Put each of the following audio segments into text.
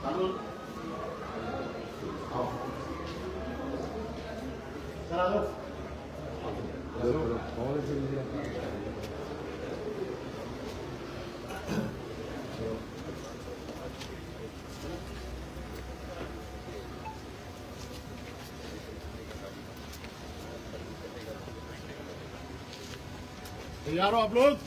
तैयार हो आप लोग?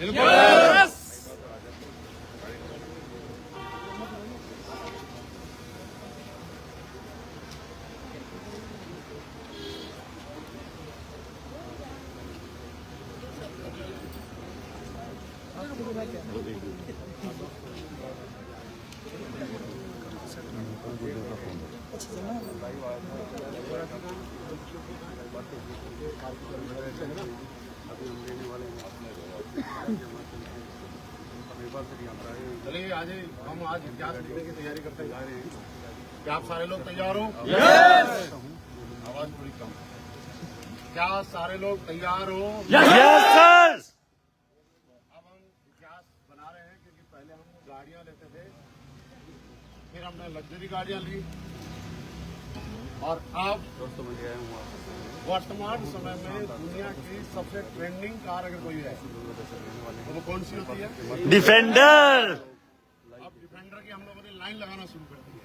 चलिए आज हम इतिहास लिखने की तैयारी करते जा रहे हैं। क्या आप सारे लोग तैयार हो? यस। आवाज थोड़ी कम। क्या सारे लोग तैयार हो? Yes sir. अब हम इतिहास बना रहे हैं क्योंकि पहले हम गाड़ियां लेते थे, फिर हमने लग्जरी गाड़ियां ली और अब वर्तमान समय में दुनिया की सबसे ट्रेंडिंग कार अगर कोई है तो वो कौन सी होती है? डिफेंडर। अब डिफेंडर की हम लोगों ने लाइन लगाना शुरू कर दी है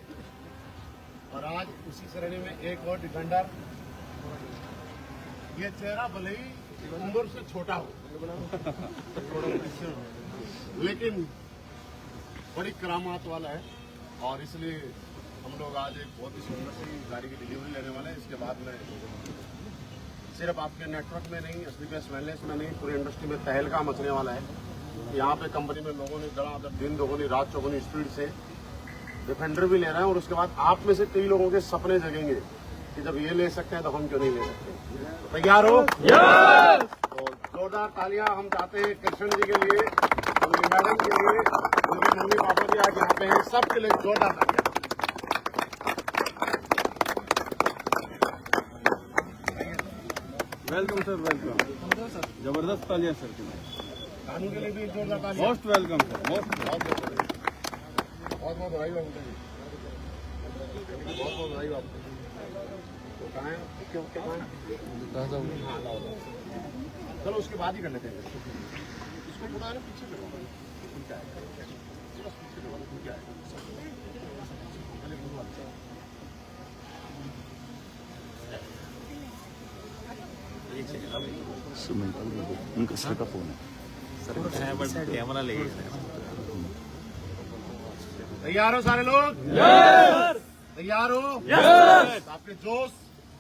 और आज उसी श्रेणी में एक और डिफेंडर। ये चेहरा भले ही उम्र से छोटा हो लेकिन बड़ी करामात वाला है और इसलिए हम लोग आज एक बहुत ही सुंदर सी गाड़ी की डिलीवरी लेने वाले हैं। इसके बाद में सिर्फ आपके नेटवर्क में नहीं, एसबीपीएस वेलनेस में नहीं, पूरी इंडस्ट्री में तहलका मचने वाला है। यहाँ पे कंपनी में लोगों ने दिन दोगुनी रात चौगुनी स्पीड से डिफेंडर भी ले रहे हैं और उसके बाद आप में से कई लोगों के सपने जगेंगे कि जब ये ले सकते हैं तो हम क्यों नहीं ले सकते। तो तैयार हो? यस। तो जोरदार तालियां हम चाहते हैं कृष्ण जी के लिए, उनकी मैडम के लिए, उनके मम्मी पापा भी आज यहाँ पे हैं, सबके लिए जोरदार तालियां। Welcome sir, welcome. जबरदस्त तालियां सर के लिए। कानून के लिए भी जोरदार तालियां। मोस्ट वेलकम सर, मोस्ट बहुत बहुत बधाई बाबू जी, बहुत बहुत बधाई बाबू। तो कहाँ है? क्यों क्या कहाँ है? चलो उसके बाद ही कर लेते हैं। इसको पूरा ना पीछे करो, क्या है? बस पीछे करो, क्या है? उनका सर का फोन है। कैमरा ले। तैयार हो सारे लोग? यस। तैयार हो? यस। आपके जोश,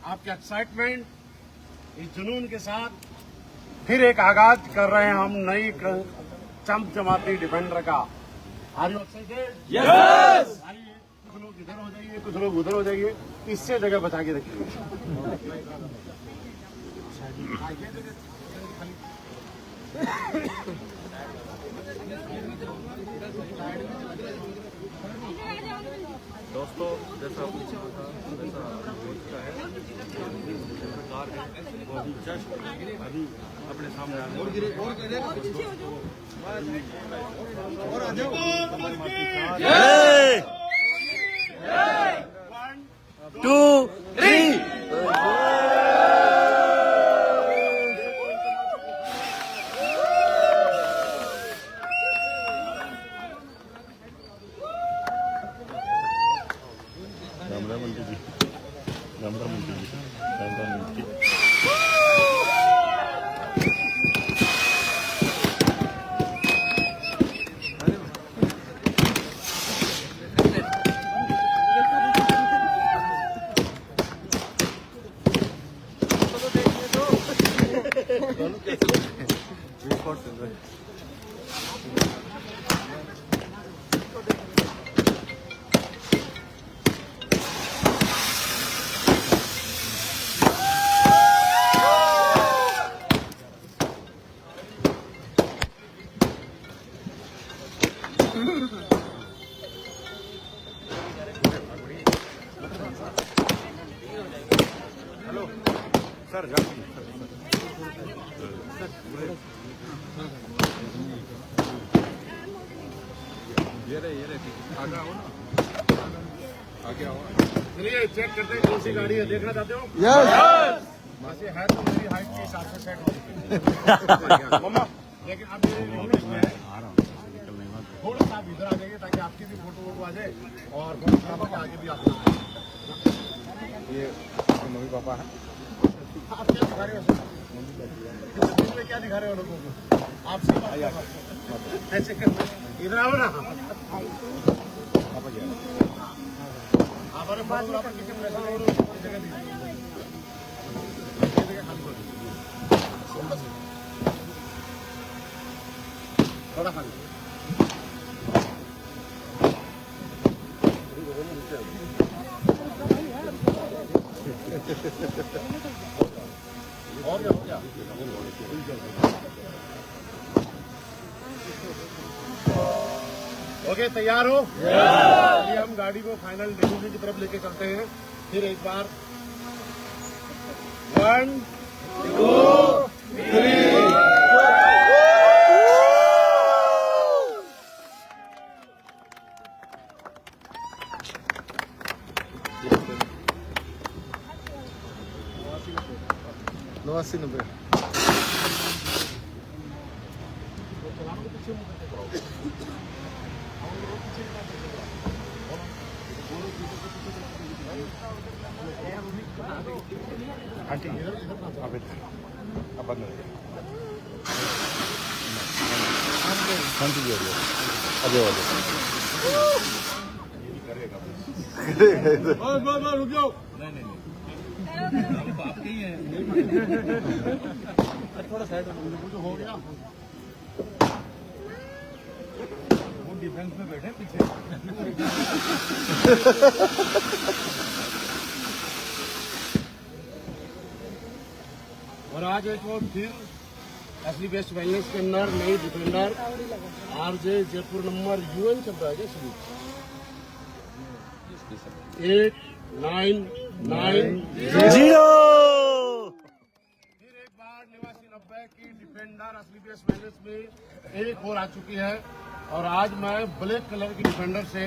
आपके एक्साइटमेंट, इस जुनून के साथ फिर एक आगाज कर रहे हैं हम नई चमचमाती डिफेंडर का। Are you excited? यस। आइए, कुछ लोग इधर हो जाइए, कुछ लोग उधर हो जाइए, इससे जगह बचा के रखिए। दोस्तों, जैसा आपने देखा वैसा का है कार है वो अभी जस्ट अभी अपने सामने आ रहा है। 2 3 सर ये रहे आगा हो ना। आगे आओ। चलिए चेक करते हैं कौन सी गाड़ी है, देखना चाहते हो? वैसे है तो मेरी हाइट के हिसाब से सेट हो मम्मा, लेकिन अब ये लिमिट में है। थोड़ा सा आप इधर आ जाइए ताकि आपकी भी फोटो वोटो आ जाए और बहुत आगे भी आप ये मम्मी पापा है। आप क्या दिखा रहे हो? में क्या दिखा रहे हो लोगों को? आप सिर्फ ऐसे कर इधर आओ ना। हमारे फोटोग्राफर किसी में जगह दीजिए, खाली कर दीजिए थोड़ा खाली। और क्या हो गया? ओके, तैयार हो? चलिए हम गाड़ी को फाइनल डिलीवरी की तरफ लेके चलते हैं। फिर एक बार 1 2 3 $89.90। आंटी अब बंद अजय रुक जाओ। थोड़ा साइड हो गया। वो डिफेंस में बैठे पीछे। और आज एक और फिर असली बेस्ट वेलनेस के अंदर नई defender RJ Jaipur number UN चल रहा है क्या? 8990। फिर एक बार 8990 की डिफेंडर असली बेस्ट वेलनेस में एक और आ चुकी है। और आज मैं ब्लैक कलर की डिफेंडर से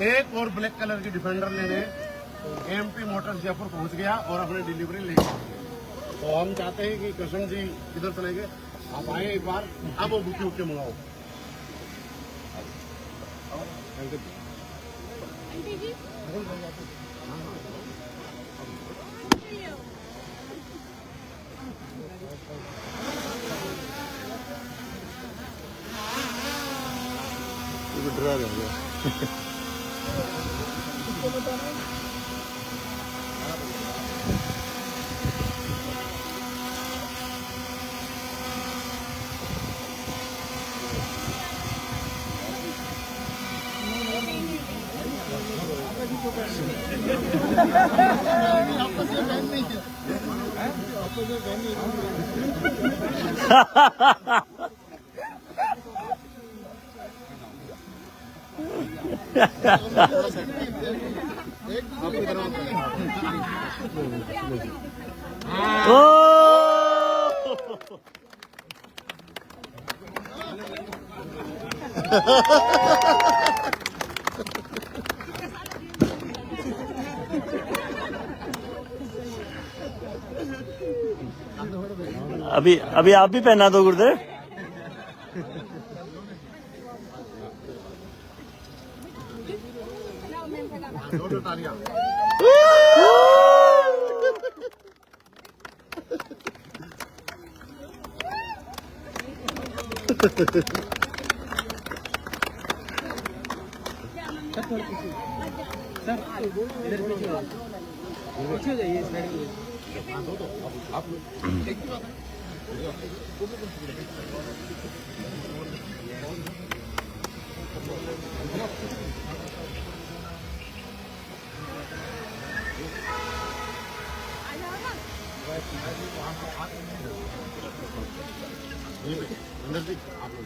एक और ब्लैक कलर की डिफेंडर लेने एमपी मोटर्स जयपुर पहुंच गया और अपनी डिलीवरी ले गया। तो हम चाहते हैं कि कृष्ण जी किधर चलेंगे, आप आए एक बार, अब वो बुके उके मंगाओ। डरा रहे होंगे। अभी अभी आप भी पहना दो गुरुदेव। दोनों तालियां। पीछे जाइए साइड में। अंदर जी आप लोग।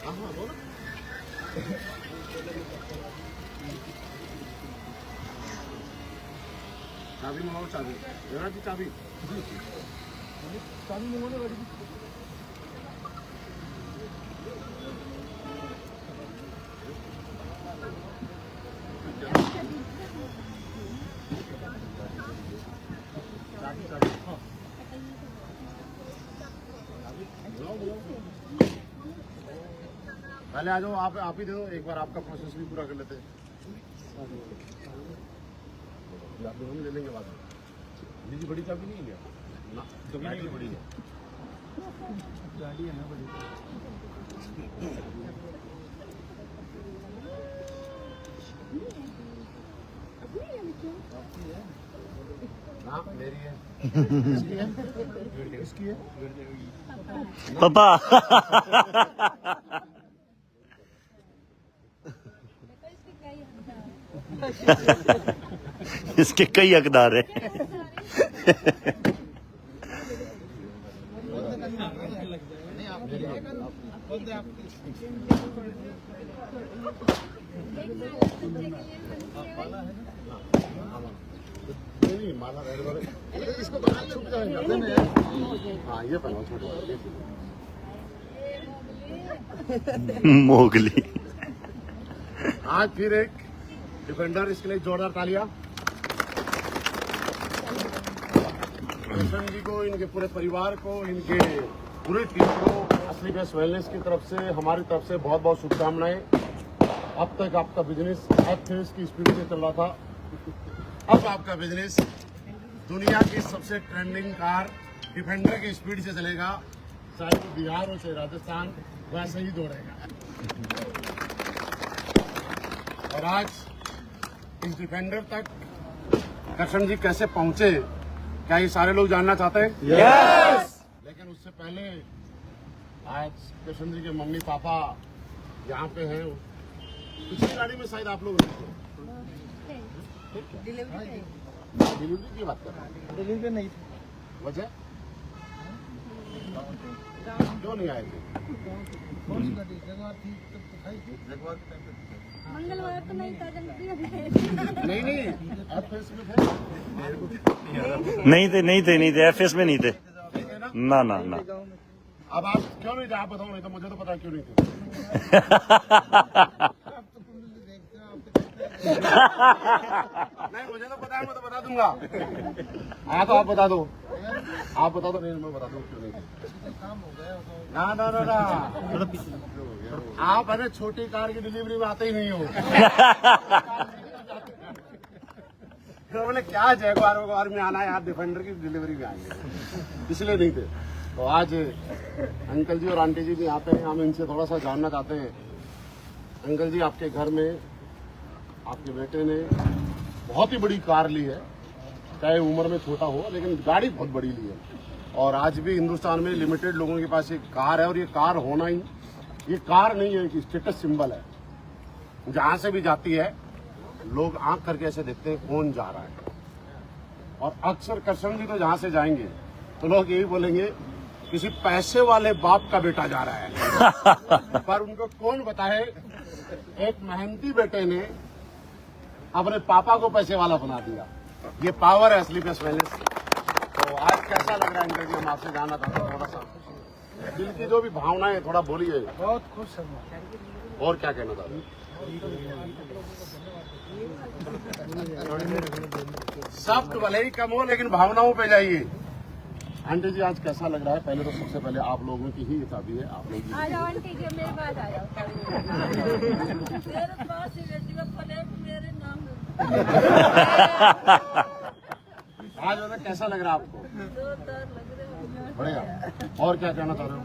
हाँ बोलो। चाबी मंगाओ, चाबी जरा जी, चाबी मंगाने वाली। पहले आ जाओ, आप ही दे दो, एक बार आपका प्रोसेस भी पूरा कर लेते हैं। आप दोनों ले लेंगे बाद में। जी बड़ी चाबी नहीं है ना, कभी नहीं बड़ी है। गाड़ी है ना बड़ी। हाँ मेरी है। इसकी है पापा इसके कई हकदार है। नहीं माला रेड वाले इसको बना छुप जाएगा। हाँ ये बनाओ छोटे मोगली। आज फिर एक डिफेंडर, इसके लिए जोरदार तालियां। कृष्ण जी को, इनके पूरे परिवार को, इनके पूरी टीम को असली बेस्ट वेलनेस की तरफ से, हमारी तरफ से बहुत बहुत शुभकामनाएं। अब तक आपका बिजनेस F-Phase की स्पीड से चल रहा था, अब आपका बिजनेस दुनिया की सबसे ट्रेंडिंग कार डिफेंडर की स्पीड से चलेगा। चाहे वो बिहार हो चाहे राजस्थान, वैसे ही दौड़ेगा। और आज इस डिफेंडर तक कृष्ण जी कैसे पहुंचे, क्या ये सारे लोग जानना चाहते हैं? यस। लेकिन उससे पहले आज कृष्ण जी के मम्मी पापा यहाँ पे हैं। पिछली गाड़ी में शायद आप लोग डिलीवरी की बात कर रहे हैं। डिलीवरी नहीं थी। वजह क्यों नहीं आए थे? मंगलवार तो नहीं था, नहीं नहीं F-Phase में थे। नहीं थे F-Phase में नहीं थे। नहीं थे ना? ना। अब आप क्यों नहीं थे? आप बताओ, नहीं तो मुझे तो पता क्यों नहीं थे। नहीं मुझे तो पता है, मैं तो बता दूंगा। हाँ तो आप बता दो, नहीं मैं बता दूँ क्यों नहीं थे। ना आप अरे छोटी कार की डिलीवरी में आते ही नहीं हो। तो मैंने क्या जयगवार में आना है, आप डिफेंडर की डिलीवरी में आएंगे, इसलिए नहीं थे। तो आज अंकल जी और आंटी जी भी यहाँ पे हैं, हम इनसे थोड़ा सा जानना चाहते हैं। अंकल जी, आपके घर में आपके बेटे ने बहुत ही बड़ी कार ली है, चाहे उम्र में छोटा हो, लेकिन गाड़ी बहुत बड़ी ली है। और आज भी हिंदुस्तान में लिमिटेड लोगों के पास एक कार है, और ये कार होना ही, ये कार नहीं है, एक स्टेटस सिंबल है। जहां से भी जाती है लोग आंख करके ऐसे देखते हैं कौन जा रहा है। और अक्सर कृष्ण जी तो जहां से जाएंगे तो लोग यही बोलेंगे किसी पैसे वाले बाप का बेटा जा रहा है। पर उनको कौन बताए, एक मेहनती बेटे ने अपने पापा को पैसे वाला बना दिया। ये पावर है असली बेस्ट वेलनेस। तो आज कैसा लग रहा है अंकल जी, हम आपसे जानना चाहते हैं थोड़ा सा दिल की जो भी भावनाएं, थोड़ा बोलिए। बहुत खुश हूँ। और क्या कहना चाहते हैं? शब्द भले ही कम हो, लेकिन भावनाओं पे जाइए। आंटी जी, आज कैसा लग रहा है? पहले तो सबसे पहले आप लोगों की ही चाबी है, आप लोग आ जाओ आंटी जी, मेरे पास आ जाओ। मेरे पास ही रहती है, प्लेट मेरे नाम है। आज मतलब कैसा लग रहा है आपको? जोरदार लग रहे हो। बढ़िया। और क्या कहना चाह रहे हो?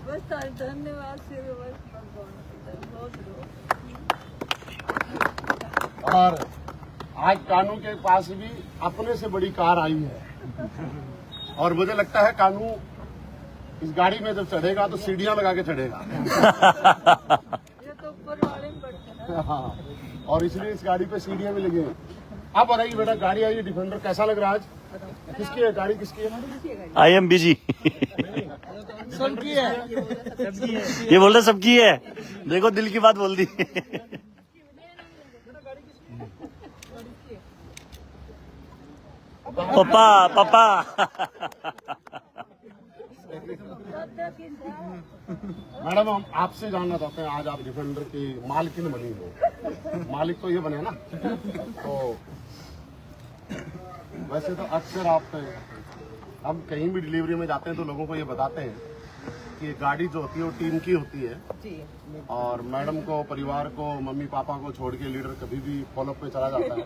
बस सारे धन्यवाद से बस बहुत और आज कानू के पास भी अपने से बड़ी कार आई है, और मुझे लगता है कानू इस गाड़ी में जब चढ़ेगा तो सीढ़ियां लगा के चढ़ेगा। ये तो ऊपर वाले में बैठते हैं। हाँ, और इसलिए इस गाड़ी पे सीढ़ियां भी लगी हैं। अब बताइए बेटा, गाड़ी आई है डिफेंडर, कैसा लग रहा है आज? किसकी है गाड़ी, किसकी है? I am busy. सबकी है। ये बोल रहे सबकी है, देखो दिल की बात बोल दी। पापा मैडम, हम आपसे जानना चाहते हैं, आज आप डिफेंडर की मालकिन बनी हो, मालिक तो ये बने ना। तो वैसे तो अक्सर आप हम कहीं भी डिलीवरी में जाते हैं तो लोगों को ये बताते हैं कि गाड़ी जो होती है वो टीम की होती है जी। और मैडम को, परिवार को, मम्मी पापा को छोड़ के लीडर कभी भी फॉलोअप पे चला जाता है,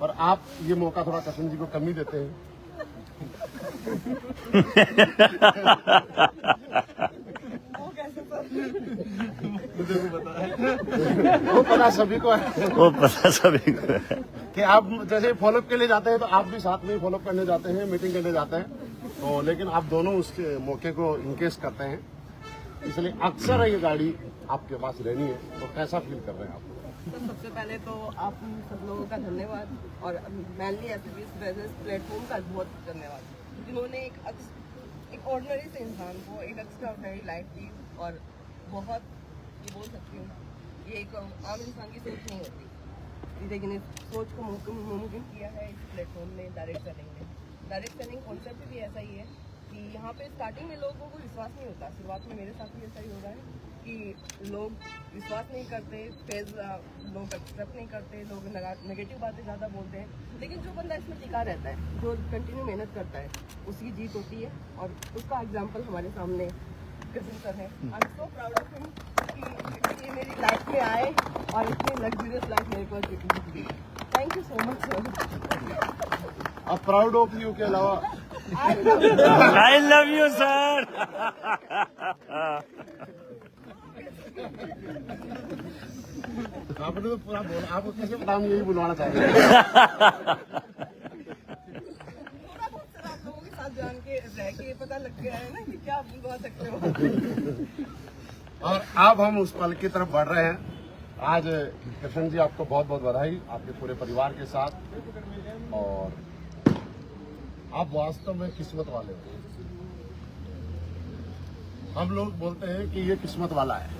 पर आप ये मौका थोड़ा कृष्ण जी को कम ही देते हैं। वो पता सभी को है, वो पता सभी को है। कि आप जैसे फॉलोअप के लिए जाते हैं तो आप भी साथ में फॉलोअप करने जाते हैं, मीटिंग करने जाते हैं, तो लेकिन आप दोनों उसके मौके को इनकेस करते हैं, इसलिए अक्सर ये गाड़ी आपके पास रहनी है। तो कैसा फील कर रहे हैं आप? तो सबसे पहले तो आप सब लोगों का धन्यवाद और मैनली एसबीएस बिजनेस प्लेटफॉर्म का बहुत धन्यवाद, जिन्होंने एक ऑर्डिनरी से इंसान को एक एक्स्ट्राऑर्डिनरी लाइफ दी और बहुत, ये बोल सकती हूँ, ये एक आम इंसान की सोच नहीं होती, लेकिन इस सोच को मुमकिन किया है इस प्लेटफॉर्म ने, डायरेक्ट सेलिंग ने। डायरेक्ट सेलिंग कॉन्सेप्ट भी ऐसा ही है कि यहाँ पे स्टार्टिंग में लोगों को विश्वास नहीं होता। शुरुआत में मेरे साथ भी ऐसा ही हो रहा है कि लोग विश्वास नहीं करते, फेज लोग एक्सेप्ट नहीं करते, लोग नेगेटिव बातें ज़्यादा बोलते हैं, लेकिन जो बंदा इसमें टिका रहता है, जो कंटिन्यू मेहनत करता है, उसकी जीत होती है। और उसका एग्जाम्पल हमारे सामने कृष्ण सर है। I am so proud of him कि ये मेरी लाइफ में आए और इतनी लग्जरियस लाइफ मेरे को दी। Thank you so much sir. आप प्राउड ऑफ यू के अलावा आई लव यू सर। आपने तो पूरा बोला, आपको कैसे नाम यही बुलवाना चाहिए। थोड़ा बहुत सर आप लोगों के साथ जान के रह के पता लग गया है ना कि क्या आप बुलवा सकते हो। और अब हम उस पल की तरफ बढ़ रहे हैं। आज कृष्ण जी आपको बहुत बहुत बधाई, आपके पूरे परिवार के साथ, और आप वास्तव में किस्मत वाले हो। हम लोग बोलते हैं कि ये किस्मत वाला है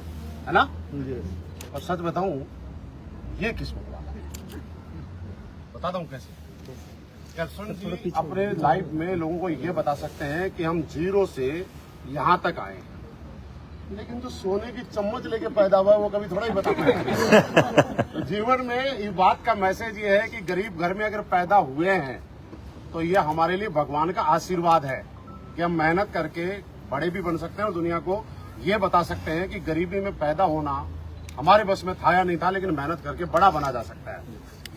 ना? और सच बताऊं, ये किस्मत वाला है। बताता हूं कैसे। कृष्ण जी अपने लाइफ में लोगों को ये बता सकते हैं कि हम जीरो से यहाँ तक आए हैं, लेकिन जो सोने की चम्मच लेके पैदा हुआ है वो कभी थोड़ा ही बता पाएंगे। तो जीवन में इस बात का मैसेज ये है कि गरीब घर में अगर पैदा हुए हैं तो ये हमारे लिए भगवान का आशीर्वाद है कि हम मेहनत करके बड़े भी बन सकते हैं और दुनिया को ये बता सकते हैं कि गरीबी में पैदा होना हमारे बस में था या नहीं था, लेकिन मेहनत करके बड़ा बना जा सकता है।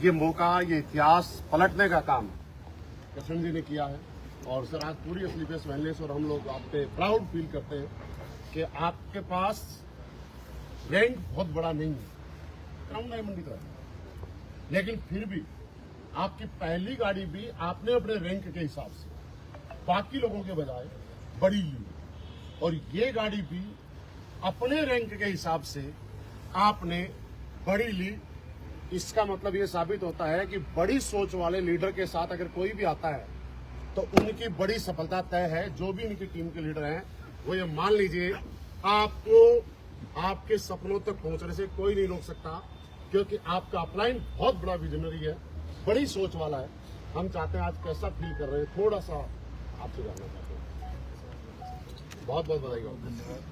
ये मौका, ये इतिहास पलटने का काम कृष्ण जी ने किया है। और सर आज पूरी स्लीपर्स वेलनेस और हम लोग आप पे प्राउड फील करते हैं कि आपके पास रैंक बहुत बड़ा नहीं है, क्राउन डायमंड की तरह, लेकिन फिर भी आपकी पहली गाड़ी भी आपने अपने रैंक के हिसाब से बाकी लोगों के बजाय बड़ी ली, और ये गाड़ी भी अपने रैंक के हिसाब से आपने बड़ी ली। इसका मतलब ये साबित होता है कि बड़ी सोच वाले लीडर के साथ अगर कोई भी आता है तो उनकी बड़ी सफलता तय है। जो भी इनकी टीम के लीडर हैं वो ये मान लीजिए, आपको आपके सपनों तक पहुंचने से कोई नहीं रोक सकता, क्योंकि आपका अपलाइन बहुत बड़ा विजनरी है, बड़ी सोच वाला है। हम चाहते हैं आज कैसा फील कर रहे हैं, थोड़ा सा आपसे जानना चाहते हैं। बहुत बहुत बधाई हो। धन्यवाद।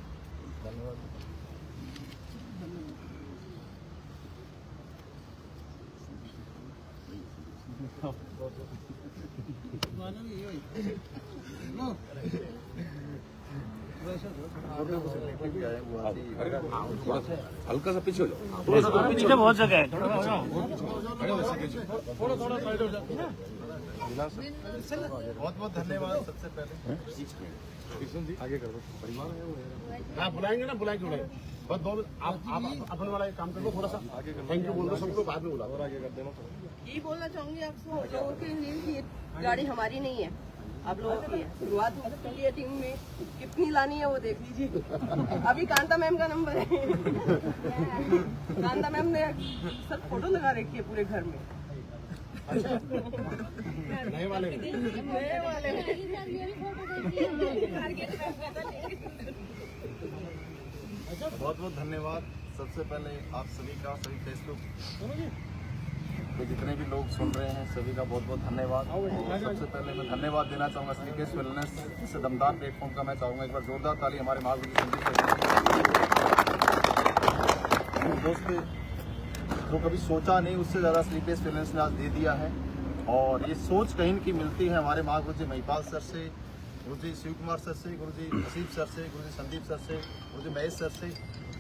हल्का सा पीछे हो जाओ। पीछे बहुत जगह है। थोड़ा साइड हो जाओ। बहुत बहुत धन्यवाद। सबसे पहले आगे कर दो। परिवार है वो। हाँ बुलाएंगे ना, बुलाएंगे बस दो आप अपने वाला एक काम कर लो, थोड़ा सा थैंक यू बोल दो सबको, बाद में बुला दो। आगे कर देना। ये बोलना चाहूंगी आप लोगों के लिए कि ये गाड़ी हमारी नहीं है, आप लोगों की है। शुरुआत के लिए टीम में कितनी लानी है वो देख लीजिए। अभी कांता मैम का नंबर है। कांता मैम ने सब फोटो लगा रखी है पूरे घर में। नए वाले में। नए वाले में। बहुत बहुत धन्यवाद। सबसे पहले आप सभी का, सभी फेसबुक के जितने भी लोग सुन रहे हैं सभी का बहुत बहुत धन्यवाद। और सबसे पहले मैं धन्यवाद देना चाहूँगा स्लीपर्स वेलनेस से दमदार प्लेटफॉर्म का। मैं चाहूँगा एक बार जोरदार ताली हमारे महागुरु संदीप दोस्त जो कभी सोचा नहीं उससे ज़्यादा स्लीपर्स वेलनेस ने आज दे दिया है। और ये सोच कहीं की मिलती है हमारे महागुरु जी महिपाल सर से, गुरुजी शिव कुमार सर से, गुरुजी नसीब सर से, गुरुजी संदीप सर से, गुरुजी महेश सर से,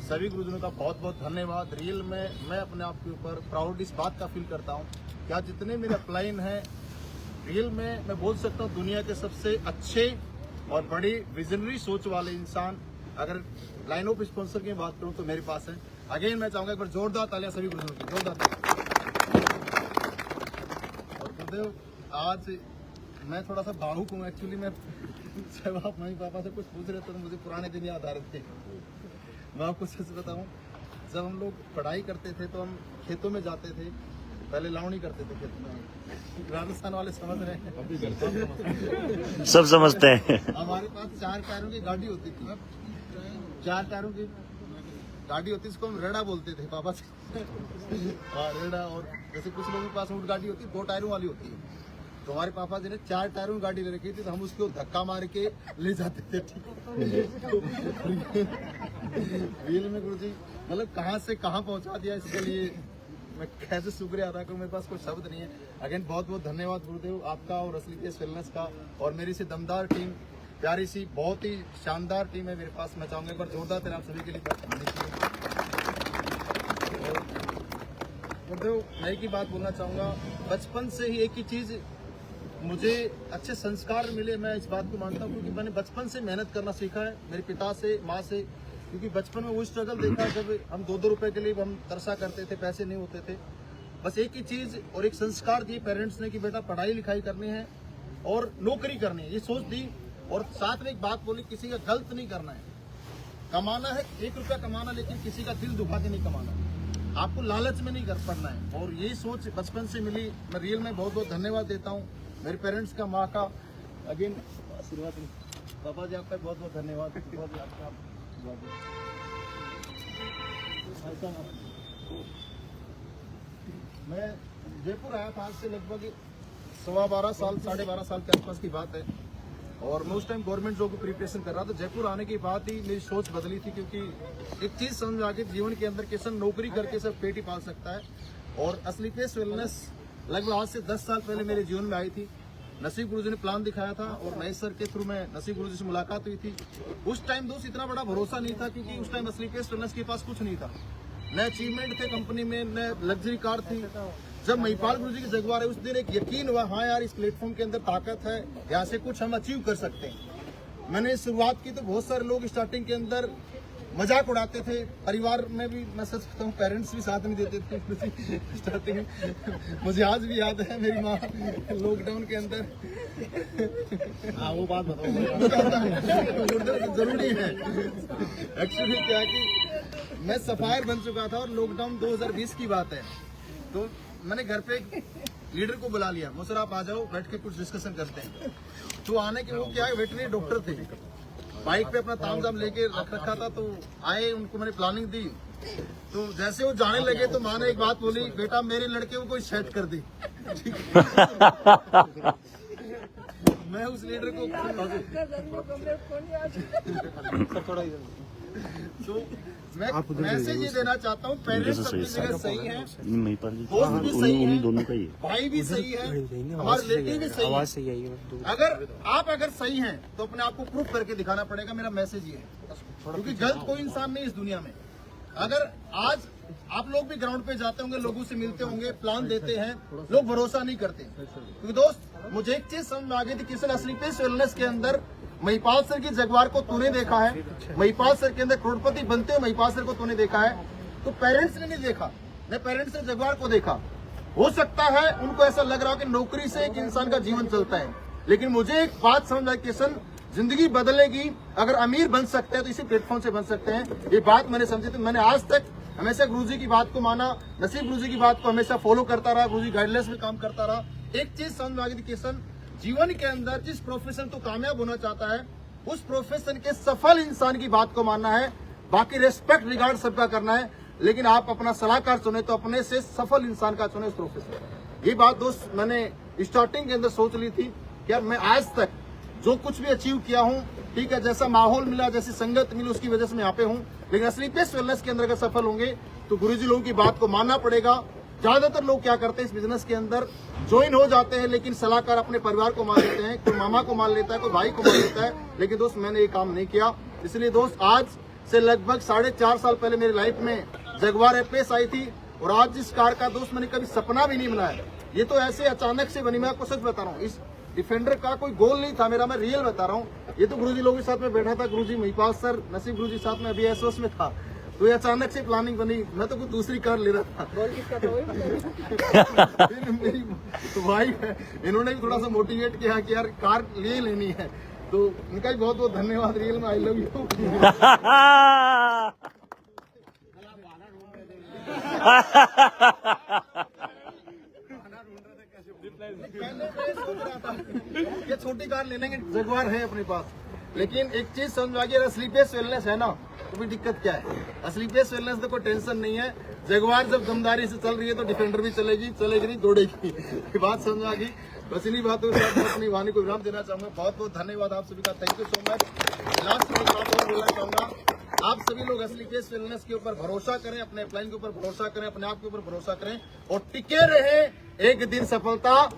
सभी गुरुजनों का बहुत बहुत धन्यवाद। रियल में मैं अपने आप के ऊपर प्राउड इस बात का फील करता हूँ कि आज जितने मेरे अपलाइन हैं, रियल में मैं बोल सकता हूँ दुनिया के सबसे अच्छे और बड़ी विजनरी सोच वाले इंसान अगर लाइन ऑफ स्पॉन्सर की बात करूँ तो मेरे पास है। अगेन मैं चाहूंगा एक बार जोरदार तालियां सभी गुरुजनों की, जोरदार तालियां। और गुरुदेव आज मैं थोड़ा सा भावुक हूँ एक्चुअली। मैं जब आप मम्मी पापा से कुछ पूछ रहे थे तो मुझे पुराने दिन याद आ रहे थे। मैं आपको सच बताऊं, जब हम लोग पढ़ाई करते थे तो हम खेतों में जाते थे, पहले लावणी करते थे खेत में। राजस्थान वाले समझ रहे हैं, सब समझते हैं। हमारे पास 4 टायरों की गाड़ी होती थी, 4 टायरों की गाड़ी होती, इसको हम रेड़ा बोलते थे पापा से। हाँ रेड़ा। और जैसे कुछ लोगों के पास ऊँट गाड़ी होती है, 2 टायरों वाली होती है, तो हमारे पापा जी ने 4 टायरों की गाड़ी ले रखी थी, तो हम उसको धक्का मार के ले जाते थे। ठीक रियल में गुरुजी मतलब कहाँ से कहाँ पहुँचा दिया, इसके लिए मैं कैसे शुक्रिया अदा करूँ, मेरे पास कोई शब्द नहीं है। अगेन बहुत बहुत धन्यवाद गुरुदेव आपका और असली केस वेलनेस का, और मेरी सी दमदार टीम, प्यारी सी बहुत ही शानदार टीम है मेरे पास। मैं चाहूँगा एक बार जोरदार तेरे आप सभी के लिए गुरुदेव मैं एक ही बात बोलना चाहूँगा, बचपन से ही एक ही चीज़ मुझे अच्छे संस्कार मिले, मैं इस बात को मानता हूँ, क्योंकि मैंने बचपन से मेहनत करना सीखा है मेरे पिता से, माँ से। क्योंकि बचपन में वो स्ट्रगल देखा जब हम 2-2 रुपए के लिए हम तरसा करते थे, पैसे नहीं होते थे। बस एक ही चीज़ और एक संस्कार दिए पेरेंट्स ने कि बेटा पढ़ाई लिखाई करनी है और नौकरी करनी है, ये सोच दी। और साथ में एक बात बोली, किसी का गलत नहीं करना है, कमाना है 1 रुपया कमाना, लेकिन किसी का दिल दुखा के नहीं कमाना, आपको लालच में नहीं कर पड़ना है। और ये सोच बचपन से मिली। मैं रियल में बहुत बहुत धन्यवाद देता हूँ मेरे पेरेंट्स का, माँ का। अगेन आशीर्वाद पापा जी आपका बहुत बहुत धन्यवाद। बहुत आपका मैं जयपुर आया था आज से लगभग 12.25 साल 12.5 साल के आसपास की बात है, और मैं उस टाइम गवर्नमेंट जॉब की प्रिपरेशन कर रहा था। जयपुर आने के बाद ही मेरी सोच बदली थी, क्योंकि एक चीज समझ आ गई जीवन के अंदर किसान नौकरी करके सब पेट ही पाल सकता है। और असली केस वेलनेस लगभग आज से 10 साल पहले मेरे जीवन में आई थी। नसीब गुरुजी ने प्लान दिखाया था और महेश सर के थ्रू में नसीब गुरुजी से मुलाकात हुई थी। उस टाइम दोस्त इतना बड़ा भरोसा नहीं था, क्योंकि उस टाइम असली केस वेलनेस के पास कुछ नहीं था, न अचीवमेंट थे कंपनी में, न लग्जरी कार थी। जब महिपाल गुरुजी की जगवा रहे उस दिन एक यकीन हुआ, हाँ यार इस प्लेटफॉर्म के अंदर ताकत है, यहाँ से कुछ हम अचीव कर सकते हैं। मैंने शुरुआत की तो बहुत सारे लोग स्टार्टिंग के अंदर मजाक उड़ाते थे, परिवार में भी मैं सच बताऊं पेरेंट्स भी साथ में देते थे स्टार्टिंग में। मुझे आज भी याद है मेरी माँ लॉकडाउन के अंदर, हाँ वो बात बताओ जरूरी है। एक्चुअली क्या है कि मैं सफायर बन चुका था और लॉकडाउन 2020 की बात है, तो मैंने घर पे लीडर को बुला लिया, मुझसे आप आ जाओ बैठ के कुछ डिस्कशन करते हैं। तो आने के वो क्या है वेटरनरी डॉक्टर थे, बाइक पे अपना तामझाम लेके रख रखा था, तो आए, उनको मैंने प्लानिंग दी। तो जैसे वो जाने लगे तो माँ ने एक बात बोली, बेटा मेरे लड़के को कोई सेट कर दी। मैं उस लीडर को तो मैं मैसेज ये देना चाहता हूँ, पेरेंट्स अपनी जगह सही है, दोस्त भी सही है, दोनों का ही भाई भी सही है, हमारे रिलेटिव भी सही है। अगर सही हैं तो अपने आप को प्रूफ करके दिखाना पड़ेगा, मेरा मैसेज ये है। क्योंकि गलत कोई इंसान नहीं इस दुनिया में। अगर आज आप लोग भी ग्राउंड पे जाते होंगे, लोगों से मिलते होंगे, प्लान देते हैं, लोग भरोसा नहीं करते। क्योंकि दोस्त मुझे एक चीज समझ में आ गई थी, किसी असली केस वेलनेस के अंदर महिपाल सर की जगवार को तूने देखा है, महिपाल सर के अंदर करोड़पति बनते हुए महिपाल सर को तूने देखा है, तो पेरेंट्स ने नहीं देखा, न पेरेंट्स ने जगवार को देखा। हो सकता है उनको ऐसा लग रहा हो कि नौकरी से एक इंसान का जीवन चलता है, लेकिन मुझे एक बात समझ आई, किशन जिंदगी बदलेगी, अगर अमीर बन सकते हैं तो इसी प्लेटफॉर्म से बन सकते हैं। ये बात मैंने समझी थी। मैंने आज तक हमेशा गुरुजी की बात को माना, नसीब गुरुजी की बात को हमेशा फॉलो करता रहा, गुरुजी गाइडलाइंस में काम करता रहा। एक चीज समझ में आ गई थी, किशन जीवन के अंदर जिस प्रोफेशन तो कामयाब होना चाहता है, उस प्रोफेशन के सफल इंसान की बात को मानना है, बाकी रेस्पेक्ट रिगार्ड सबका करना है, लेकिन आप अपना सलाहकार चुने तो अपने से सफल इंसान का चुने उस प्रोफेशन। ये बात दोस्त मैंने स्टार्टिंग के अंदर सोच ली थी कि मैं आज तक जो कुछ भी अचीव किया हूँ, ठीक है, जैसा माहौल मिला, जैसी संगत मिली, उसकी वजह से मैं यहाँ पे हूँ, लेकिन असली बेस्ट वेलनेस के अंदर अगर सफल होंगे तो गुरुजी लोगों की बात को मानना पड़ेगा। ज्यादातर लोग क्या करते हैं इस बिजनेस के अंदर, ज्वाइन हो जाते हैं लेकिन सलाहकार अपने परिवार को मान लेते हैं, कोई मामा को मान लेता है, कोई भाई को मान लेता है। लेकिन दोस्त मैंने ये काम नहीं किया। इसलिए दोस्त आज से लगभग 4.5 साल पहले मेरी लाइफ में जगुआर एफ आई थी और आज इस कार का दोस्त मैंने कभी सपना भी नहीं बनाया। ये तो ऐसे अचानक से बनी, मैं आपको सच बता रहा हूँ। इस डिफेंडर का कोई गोल नहीं था मेरा, मैं रियल बता रहा हूँ। ये तो गुरुजी लोगों के साथ में बैठा था, गुरुजी महिपाल सर, नसीब गुरुजी साथ में अभी एसओएस में था, तो ये अचानक से प्लानिंग बनी। मैं तो कोई दूसरी कार ले रहा था। फिर मेरी वाइफ है, इन्होंने भी थोड़ा सा मोटिवेट किया कि यार कार ले लेनी है, तो इनका भी बहुत बहुत धन्यवाद। रियल में आई लव यू। ये छोटी कार लेने की जगुआर है अपने पास, लेकिन एक चीज समझ में आ गई, अगर स्लीपेस वेलनेस है ना तो भी दिक्कत क्या है। स्लीपेस वेलनेस तो कोई टेंशन नहीं है। जगुआर जब दमदारी से चल रही है तो डिफेंडर भी चलेगी नहीं, दौड़ेगी। बात समझ आ गई। बस इन्हीं बातों के साथ मैं अपनी वाणी को विराम देना चाहूंगा। बहुत बहुत धन्यवाद आप सभी का, thank you so much. Last में एक बात और बोलना चाहूंगा, आप सभी लोग स्लीपेस वेलनेस के ऊपर भरोसा करें, अपने अपलाइन के ऊपर भरोसा करें, अपने आप के ऊपर भरोसा करें और टिके रहे। एक दिन सफलता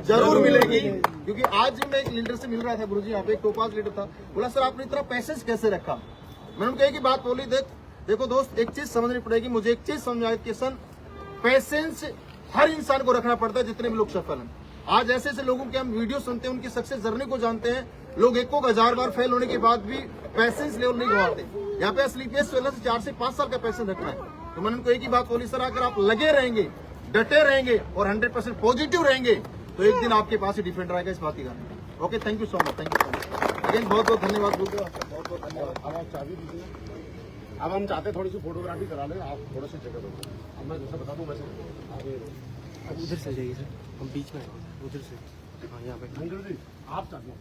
जरूर मिलेगी। क्योंकि आज मैं एक लीडर से मिल रहा था गुरुजी, यहाँ पे एक टोपाज लीडर था, बोला सर आपने इतना पैसेंस कैसे रखा। मैंने उनको एक ही बात बोली, देखो दोस्त एक चीज समझनी पड़ेगी, मुझे एक चीज समझ आई कि सन पैसेंस हर इंसान को रखना पड़ता है, जितने भी लोग सफल हैं। आज ऐसे ऐसे लोगों के हम वीडियो सुनते हैं, उनकी सक्सेस जर्नी को जानते हैं। लोग 1000 बार फेल होने के बाद भी पैसेंस लेवल नहीं गवाते। यहाँ पे स्लीपेस वेलनेस 4 से 5 साल का पैसेंस रखना है। तो मैंने उनको एक ही बात बोली, सर अगर आप लगे रहेंगे, डटे रहेंगे और 100% पॉजिटिव रहेंगे तो एक दिन आपके पास ही डिफेंडर आएगा, इस बात की guarantee. Okay, thank you so much, thank you so much again, बहुत बहुत धन्यवाद बोलते हो आपका, बहुत बहुत धन्यवाद। अब आप चाबी दीजिए। अब हम चाहते थोड़ी सी फोटोग्राफी करा लें, आप थोड़ा सी जगह दो। अब मैं जैसा बता दूं वैसे आप ये अब उधर से जाइए सर, हम बीच में उधर से। हाँ यहाँ पे अंकल जी आप चाबी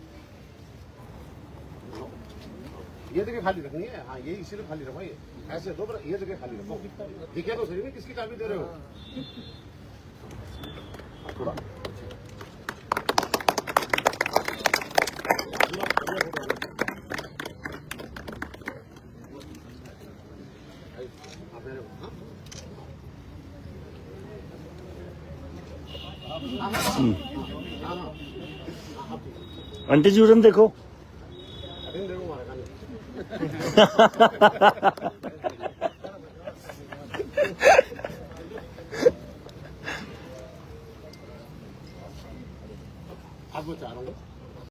ये जगह खाली रखनी है। हाँ ये इसीलिए खाली रखो, ये ऐसे दो, पर ये जगह खाली रखो। ठीक है तो सही में किसकी चाबी दे रहे हो थोड़ा आंटी जी उधर देखो। अब वो चाह रहा हूँ